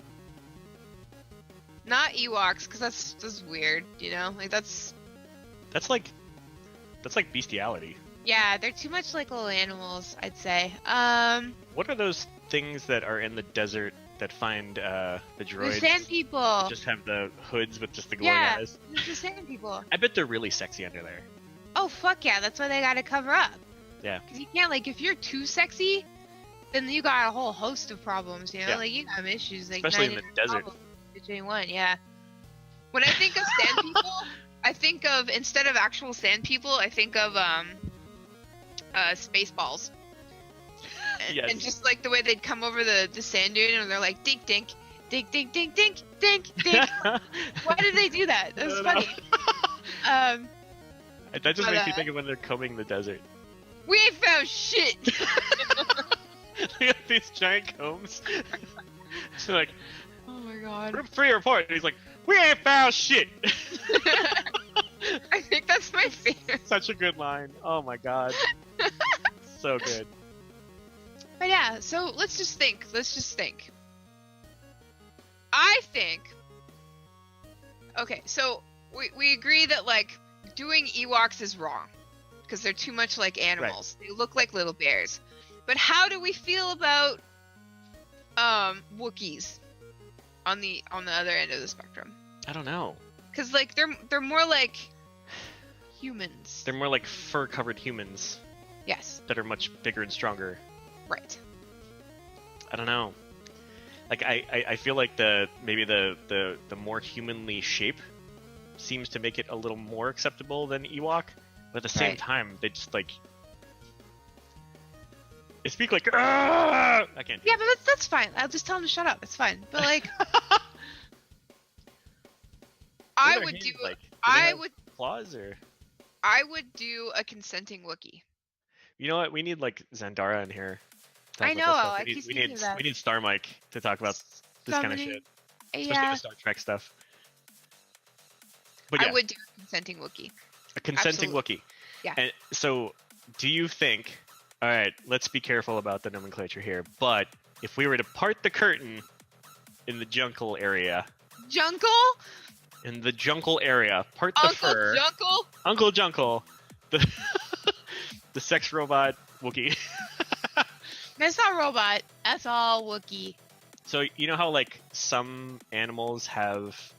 Not Ewoks, because that's weird, you know? Like that's like bestiality. yeah, they're too much like little animals, I'd say. What are those things that are in the desert that find the droids? The sand people. that just have the hoods with just the glowing Yeah, eyes. the sand people. I bet they're really sexy under there. Oh fuck yeah, that's why they gotta cover up. Yeah. Because you can't, like, if you're too sexy, then you got a whole host of problems, you know? Yeah. Like, you got issues. Like, Especially in the 99 desert. problems between one, yeah. When I think of sand people, I think of, instead of actual sand people, I think of, Spaceballs. Yes. And just, like, the way they'd come over the sand dune, and they're like, dink, dink, dink, dink, dink, dink, dink, dink. Why did they do that? That was funny. That just makes me think of when they're combing the desert. We ain't found shit! They got these giant combs. So like, Oh my god. free report. And he's like, we ain't found shit. I think that's my favorite. Such a good line. Oh my god. So good. But yeah, so let's just think. I think... Okay, so we agree that, like, doing Ewoks is wrong. Because they're too much like animals. Right. They look like little bears. But how do we feel about Wookiees on the other end of the spectrum? I don't know. Because like they're more like humans. They're more like fur-covered humans. Yes. That are much bigger and stronger. Right. I don't know. Like I feel like maybe the more humanly shape seems to make it a little more acceptable than Ewok. But at the same time, they just like they speak like I can't. Yeah, but that's fine. I'll just tell them to shut up. It's fine. But like, I would do. Like, I would claws or. I would do a consenting Wookiee. You know what? We need like Zandara in here. I know. We need Star Mike to talk about this kind of shit. Especially the Star Trek stuff. But yeah, I would do a consenting Wookiee. A consenting Wookiee. Yeah. And so, do you think? All right, let's be careful about the nomenclature here. But if we were to part the curtain in the Junkle area, In the Junkle area, part the fur. Uncle Junkle, the the sex robot Wookiee. That's not robot. That's all Wookiee. So you know how like some animals have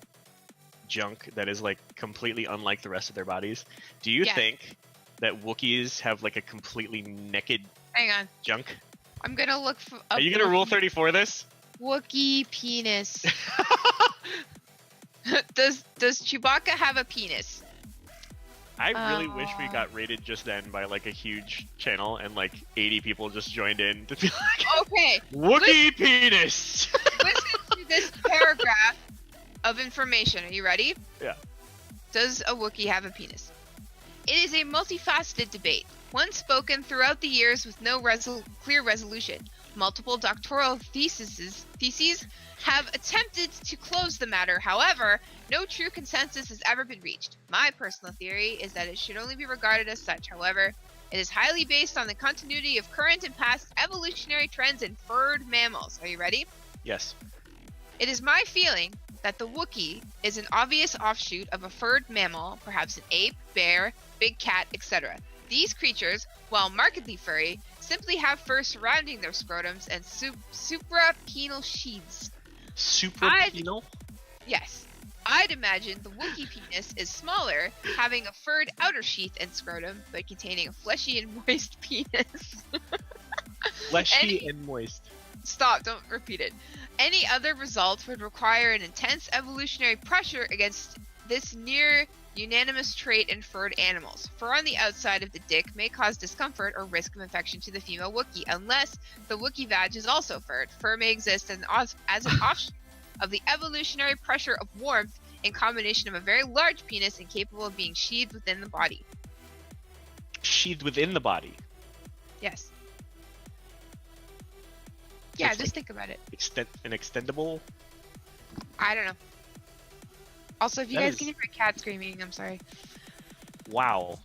junk that is like completely unlike the rest of their bodies? Do you think that Wookiees have like a completely naked junk? I'm gonna look for. Are you gonna Rule 34 this? Wookiee penis. Does Chewbacca have a penis? I really wish we got rated just then by like a huge channel and like 80 people just joined in to be like, okay, Wookiee penis. Listen to this paragraph of information. Are you ready? Yeah. Does a Wookiee have a penis? It is a multifaceted debate, one spoken throughout the years with no clear resolution. Multiple doctoral theses have attempted to close the matter. However, no true consensus has ever been reached. My personal theory is that it should only be regarded as such. However, it is highly based on the continuity of current and past evolutionary trends in furred mammals. Are you ready? Yes. It is my feeling that the Wookiee is an obvious offshoot of a furred mammal, perhaps an ape, bear, big cat, etc. These creatures, while markedly furry, simply have fur surrounding their scrotums and suprapenal sheaths. Suprapenal? Yes. I'd imagine the Wookiee penis is smaller, having a furred outer sheath and scrotum, but containing a fleshy and moist penis. Fleshy and moist. Stop, don't repeat it. Any other result would require an intense evolutionary pressure against this near unanimous trait in furred animals. Fur on the outside of the dick may cause discomfort or risk of infection to the female Wookiee, unless the Wookiee vag is also furred. Fur may exist as an offshoot of the evolutionary pressure of warmth in combination of a very large penis and capable of being sheathed within the body. Sheathed within the body? Yes. Yeah, It's just like think about it. an extendable? I don't know. Also, if you That guys is- can hear my cat screaming, I'm sorry. Wow.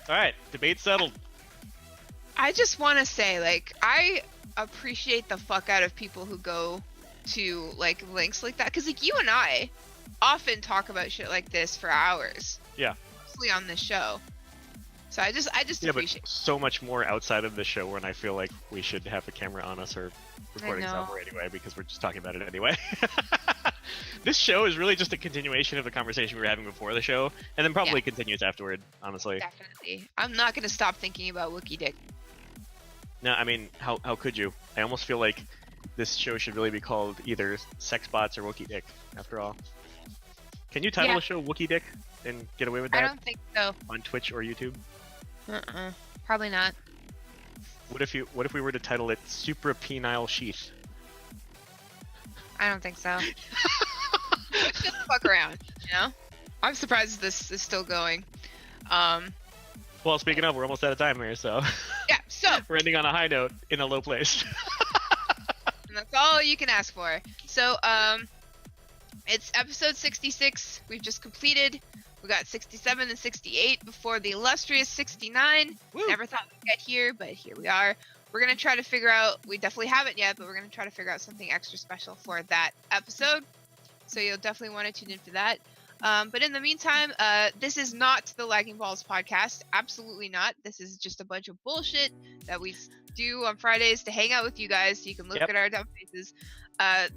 Alright, debate settled. I just want to say, like, I appreciate the fuck out of people who go to, like, links like that. Because, like, you and I often talk about shit like this for hours. Yeah. Mostly on this show. So I just Yeah, appreciate but so much more outside of the show when I feel like we should have a camera on us or recording know. software anyway because we're just talking about it anyway. This show is really just a continuation of the conversation we were having before the show, and then probably continues afterward, honestly. Definitely. I'm not going to stop thinking about Wookiee dick. No, I mean, how could you? I almost feel like this show should really be called either Sex Bots or Wookiee Dick, after all. Can you title Yeah. a show Wookiee Dick and get away with I that don't think so. on Twitch or YouTube? Probably not. What if we were to title it Suprapenile Sheath? I don't think so. Just fuck around, you know? I'm surprised this is still going. Well, speaking of, we're almost out of time here, so Yeah, so, we're ending on a high note in a low place. and that's all you can ask for. So, it's episode 66 we've just completed. We got 67 and 68 before the illustrious 69. Woo! Never thought we'd get here, but here we are. We're going to try to figure out, we definitely haven't yet, but we're going to try to figure out something extra special for that episode. So you'll definitely want to tune in for that. But in the meantime, this is not the Lagging Balls podcast. Absolutely not. This is just a bunch of bullshit that we do on Fridays to hang out with you guys so you can look at our dumb faces.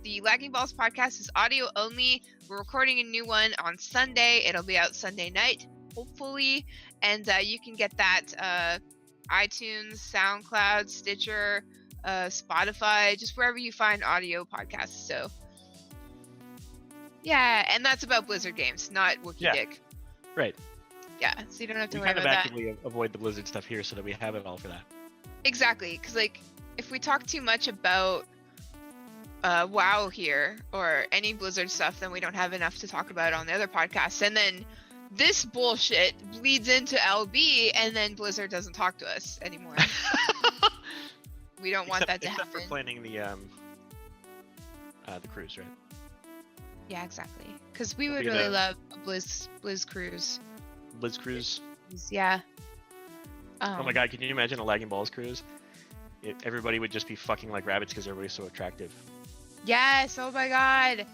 The Lagging Balls podcast is audio only. We're recording a new one on Sunday. It'll be out Sunday night, hopefully. And you can get that iTunes, SoundCloud, Stitcher, Spotify, just wherever you find audio podcasts. So, yeah, and that's about Blizzard games, not Wookiee Dick. Right. Yeah, so you don't have to We worry kind of about that. actively avoid the Blizzard stuff here so that we have it all for that. Exactly, because, like, if we talk too much about WoW here, or any Blizzard stuff, then we don't have enough to talk about on the other podcasts. And then this bullshit bleeds into LB, and then Blizzard doesn't talk to us anymore. We don't want that to except happen. for planning the cruise, right? Yeah, exactly. Because we would Be really the- love a Blizz cruise. Blizz cruise. Yeah. Oh my god, can you imagine a Lagging Balls cruise? Everybody would just be fucking like rabbits because everybody's so attractive. Yes, oh my god.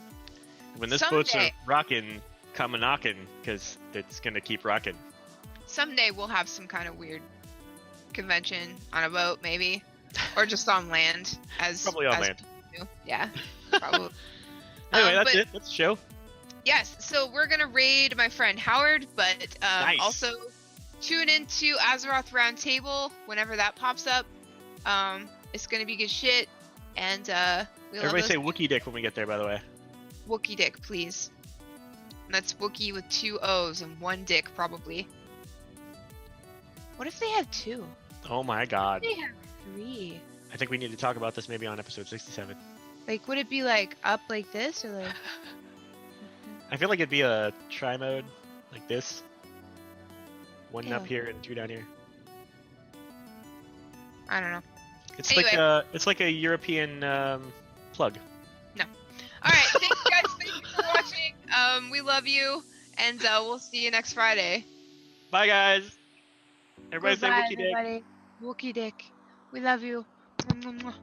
When this boat's Someday. rocking, come a knocking, because it's gonna keep rocking. Someday we'll have some kind of weird convention on a boat, maybe. Or just on land. Probably on land. people do. Yeah, probably. Anyway, that's but- it. That's the show. Yes, so we're gonna raid my friend Howard, but Nice. also tune into Azeroth Roundtable whenever that pops up. It's gonna be good shit, and we love Everybody those say Wookiee Dick when we get there, by the way. Wookiee dick, please. And that's Wookiee with 2 O's and 1 dick, probably. What if they have 2? Oh my god. They have 3. I think we need to talk about this maybe on episode 67. Like, would it be like up like this or like? I feel like it'd be a try mode, like this. 1 up Ew. here and 2 down here. I don't know. It's Anyway. it's like a European plug. No. All right. Thank you guys. Thank you for watching. We love you, and we'll see you next Friday. Bye, guys. Everybody say Goodbye, Wookie Dick. everybody. Wookie Dick. We love you. Mwah, mwah, mwah.